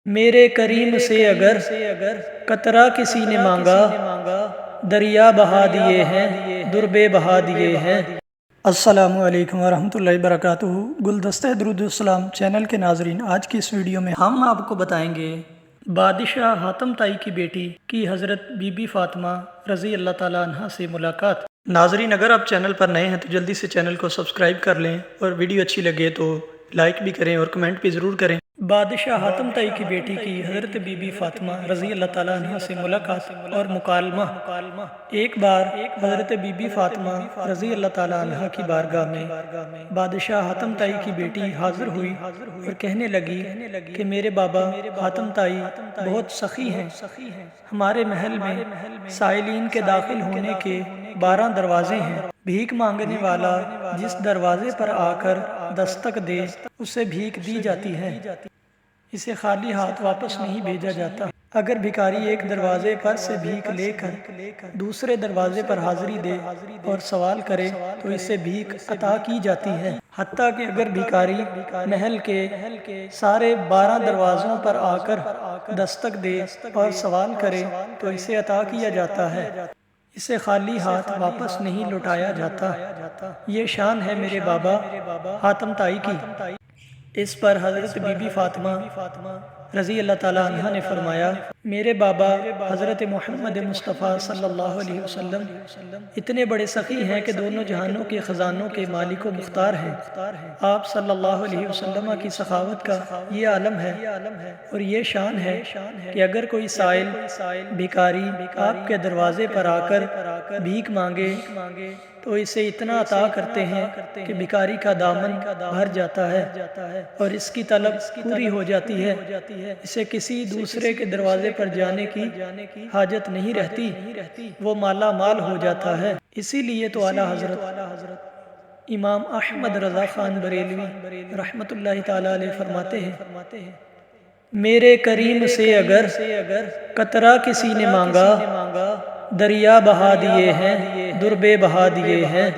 میرے کریم سے اگر قطرہ کسی نے مانگا، دریا بہا دیے ہیں دربے بہا دیے ہیں۔ السلام علیکم ورحمۃ اللہ وبرکاتہ۔ گلدستہ درود السلام چینل کے ناظرین، آج کی اس ویڈیو میں ہم آپ کو بتائیں گے بادشاہ حاتم طائی کی بیٹی کی حضرت بی بی فاطمہ رضی اللہ تعالیٰ عنہ سے ملاقات۔ ناظرین، اگر آپ چینل پر نئے ہیں تو جلدی سے چینل کو سبسکرائب کر لیں، اور ویڈیو اچھی لگے تو لائک بھی کریں اور کمنٹ بھی ضرور کریں۔ بادشاہ حاتم طائی کی بیٹی کی حضرت بی بی فاطمہ رضی اللہ تعالیٰ عنہ سے ملاقات اور مکالمہ۔ ایک بار حضرت بی بی فاطمہ رضی اللہ تعالیٰ عنہ کی بارگاہ میں بادشاہ حاتم طائی کی بیٹی حاضر ہوئی اور کہنے لگی کہ میرے بابا حاتم طائی بہت سخی ہیں۔ ہمارے محل میں سائلین کے داخل ہونے کے 12 دروازے ہیں۔ بھیک مانگنے والا جس دروازے پر آ کر دستک دے اسے بھیک دی جاتی ہے، اسے خالی ہاتھ واپس نہیں بھیجا جاتا۔ اگر بھکاری ایک دروازے پر سے بھیک لے کر دوسرے دروازے پر حاضری دے اور سوال کرے تو اسے بھیک عطا کی جاتی ہے، حتیٰ کہ اگر بھکاری محل کے سارے 12 دروازوں پر آ کر دستک دے اور سوال کرے تو اسے عطا کیا جاتا ہے، اسے خالی ہاتھ واپس نہیں لوٹایا جاتا۔ یہ شان ہے میرے بابا حاتم طائی کی۔ اس پر حضرت بی بی فاطمہ رضی اللہ تعالیٰ عنہ نے فرمایا، میرے بابا حضرت محمد مصطفیٰ صلی اللہ علیہ وسلم اتنے بڑے سخی ہیں کہ دونوں جہانوں کے خزانوں کے مالک و مختار ہیں۔ آپ صلی اللہ علیہ وسلم کی سخاوت کا یہ عالم ہے اور یہ شان ہے کہ اگر کوئی سائل بھکاری آپ کے دروازے پر آ کر بھیک مانگے تو اسے اتنا عطا کرتے ہیں کہ بھکاری کا دامن بھر جاتا ہے اور اس کی طلب پوری ہو جاتی ہے، اسے کسی دوسرے کے دروازے پر جانے کی حاجت نہیں رہتی، وہ مالا مال ہو جاتا ہے۔ اسی لیے تو اعلیٰ حضرت امام احمد رضا خان بریلوی رحمۃ اللہ تعالیٰ علیہ فرماتے ہیں، میرے کریم سے اگر قطرہ کسی نے مانگا، دریا بہا دیے ہیں دربے بہا دیے ہیں۔